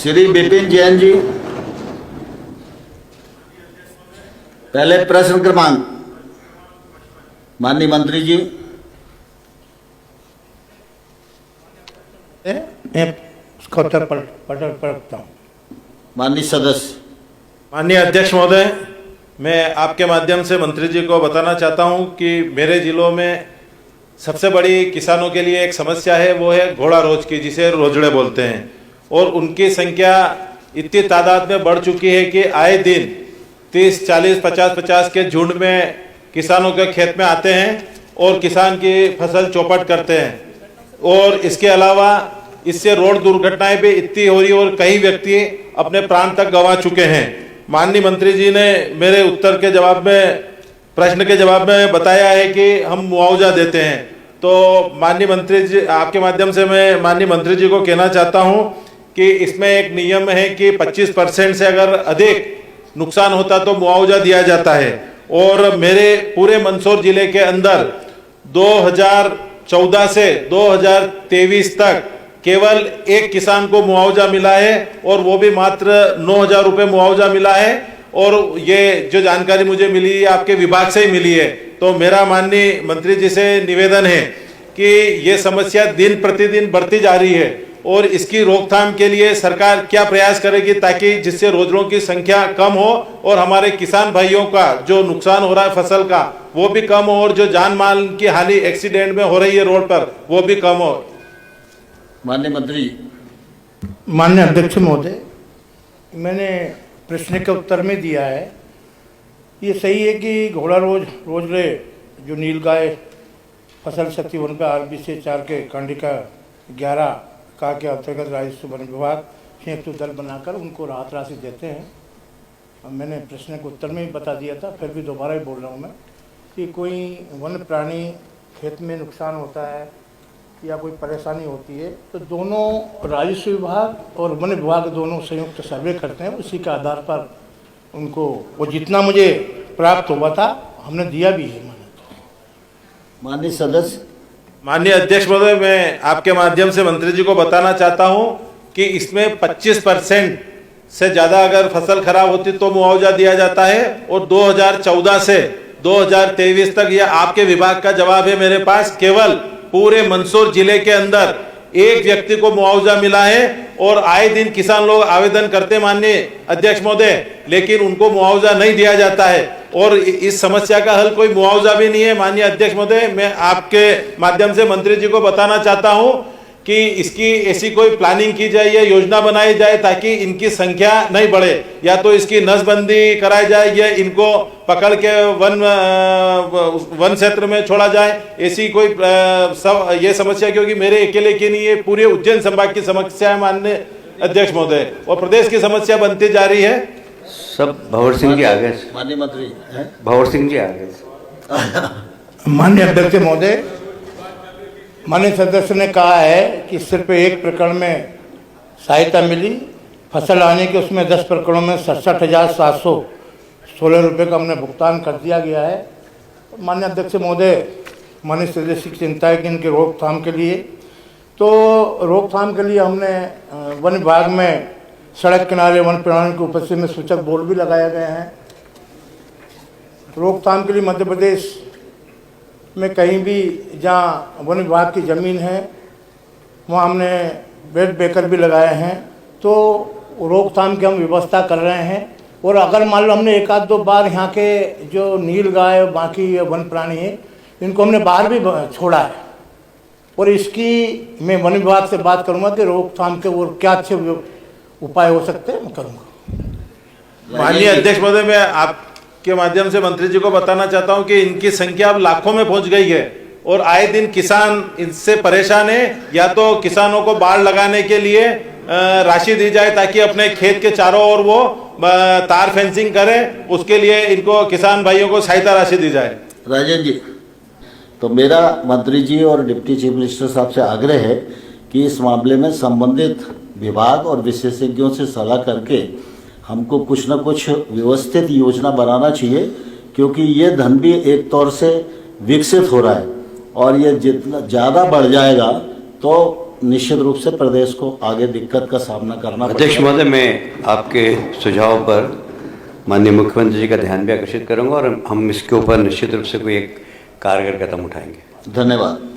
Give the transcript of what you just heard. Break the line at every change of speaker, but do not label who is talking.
श्री विपिन जैन जी, पहले प्रश्न क्रमांक। माननीय मंत्री जी।
मैं उसका उत्तर पढ़ता हूँ।
माननीय सदस्य।
माननीय अध्यक्ष महोदय, मैं आपके माध्यम से मंत्री जी को बताना चाहता हूं कि मेरे जिलों में सबसे बड़ी किसानों के लिए एक समस्या है, वो है घोड़ा रोज की, जिसे रोजड़े बोलते हैं। और उनकी संख्या इतनी तादाद में बढ़ चुकी है कि आए दिन 30, 40, 50 के झुंड में किसानों के खेत में आते हैं और किसान की फसल चौपट करते हैं। और इसके अलावा इससे रोड दुर्घटनाएं भी इतनी हो रही और कई व्यक्ति अपने प्राण तक गंवा चुके हैं। माननीय मंत्री जी ने मेरे उत्तर के जवाब में, प्रश्न के जवाब में बताया है कि हम मुआवजा देते हैं। तो माननीय मंत्री जी, आपके माध्यम से मैं माननीय मंत्री जी को कहना चाहता हूं कि इसमें एक नियम है कि 25% से अगर अधिक नुकसान होता तो मुआवजा दिया जाता है। और मेरे पूरे मंदसौर जिले के अंदर 2014 से 2023 तक केवल एक किसान को मुआवजा मिला है और वो भी मात्र 9,000 रुपये मुआवजा मिला है। और ये जो जानकारी मुझे मिली है आपके विभाग से ही मिली है। तो मेरा माननीय मंत्री जी से निवेदन है कि ये समस्या दिन प्रतिदिन बढ़ती जा रही है और इसकी रोकथाम के लिए सरकार क्या प्रयास करेगी ताकि जिससे रोजड़ों की संख्या कम हो और हमारे किसान भाइयों का जो नुकसान हो रहा है फसल का वो भी कम हो और जो जान माल की हानि एक्सीडेंट में हो रही है रोड पर वो भी कम हो।
माननीय मंत्री।
माननीय अध्यक्ष महोदय, मैंने प्रश्न के उत्तर में दिया है। ये सही है कि घोड़ा रोजड़े जो नीलगाय फसल शक्ति वन का RBC-4 के खंडिका 11 का के अंतर्गत राजस्व वन विभाग संयुक्त दल बनाकर उनको राहत राशि देते हैं। मैंने प्रश्न के उत्तर में भी बता दिया था, फिर भी दोबारा ही बोल रहा हूँ मैं कि कोई वन प्राणी खेत में नुकसान होता है या कोई परेशानी होती है तो दोनों राजस्व विभाग और वन विभाग दोनों संयुक्त सर्वे करते हैं। उसी के आधार पर उनको वो जितना मुझे प्राप्त हुआ था हमने दिया भी है।
माननीय सदस्य।
माननीय अध्यक्ष महोदय, मैं आपके माध्यम से मंत्री जी को बताना चाहता हूं कि इसमें 25% से ज़्यादा अगर फसल खराब होती तो मुआवजा दिया जाता है। और 2014 से 2023 तक यह आपके विभाग का जवाब है मेरे पास, केवल पूरे मंदसौर जिले के अंदर एक व्यक्ति को मुआवजा मिला है। और आए दिन किसान लोग आवेदन करते माननीय अध्यक्ष महोदय, लेकिन उनको मुआवजा नहीं दिया जाता है और इस समस्या का हल कोई मुआवजा भी नहीं है। माननीय अध्यक्ष महोदय, मैं आपके माध्यम से मंत्री जी को बताना चाहता हूं कि इसकी ऐसी कोई प्लानिंग की जाए या योजना बनाई जाए ताकि इनकी संख्या नहीं बढ़े, या तो इसकी नसबंदी कराई जाए या इनको पकड़ के वन क्षेत्र में छोड़ा जाए। ऐसी कोई ये समस्या, क्योंकि मेरे अकेले की नहीं है, पूरे उज्जैन संभाग की समस्या है माननीय अध्यक्ष महोदय, और प्रदेश की समस्या बनती जा रही है।
सब भंवर सिंह जी आगे।
माननीय मंत्री।
भंवर सिंह जी आगे।
माननीय अध्यक्ष महोदय, माननीय सदस्य ने कहा है कि सिर्फ एक प्रकरण में सहायता मिली, फसल आने के उसमें 10 प्रकरणों में 67,716 रुपये का हमने भुगतान कर दिया गया है। माननीय अध्यक्ष महोदय, माननीय सदस्य की चिंता है कि इनके रोकथाम के लिए, तो रोकथाम के लिए हमने वन विभाग में सड़क किनारे वन प्राणी की उपस्थिति में सूचक बोर्ड भी लगाया गया है। रोकथाम के लिए मध्य प्रदेश में कहीं भी जहाँ वन विभाग की ज़मीन है वहाँ हमने बेड ब्रेकर भी लगाए हैं। तो रोकथाम की हम व्यवस्था कर रहे हैं। और अगर मान लो हमने एक आध दो बार यहाँ के जो नीलगाय और बाकी वन प्राणी है इनको हमने बाहर भी छोड़ा है, और इसकी मैं वन विभाग से बात करूँगा कि रोकथाम के और क्या अच्छे उपाय हो सकते हैं, मैं करूँगा।
माननीय अध्यक्ष महोदय, मैं आपके माध्यम से मंत्री जी को बताना चाहता हूं कि इनकी संख्या अब लाखों में पहुंच गई है और आए दिन किसान इनसे परेशान है। या तो किसानों को बाड़ लगाने के लिए राशि दी जाए ताकि अपने खेत के चारों ओर वो तार फेंसिंग करें, उसके लिए इनको किसान भाइयों को सहायता राशि दी जाए।
राजेंद्र जी, तो मेरा मंत्री जी और डिप्टी चीफ मिनिस्टर साहब से आग्रह है कि इस मामले में संबंधित विभाग और विशेषज्ञों से सलाह करके हमको कुछ न कुछ व्यवस्थित योजना बनाना चाहिए, क्योंकि ये धन भी एक तौर से विकसित हो रहा है और ये जितना ज़्यादा बढ़ जाएगा तो निश्चित रूप से प्रदेश को आगे दिक्कत का सामना करना
अध्यक्ष
पड़ेगा।
महोदय, मैं आपके सुझाव पर माननीय मुख्यमंत्री जी का ध्यान भी आकर्षित करूंगा और हम इसके ऊपर निश्चित रूप से कोई एक कारगर कदम उठाएंगे।
धन्यवाद।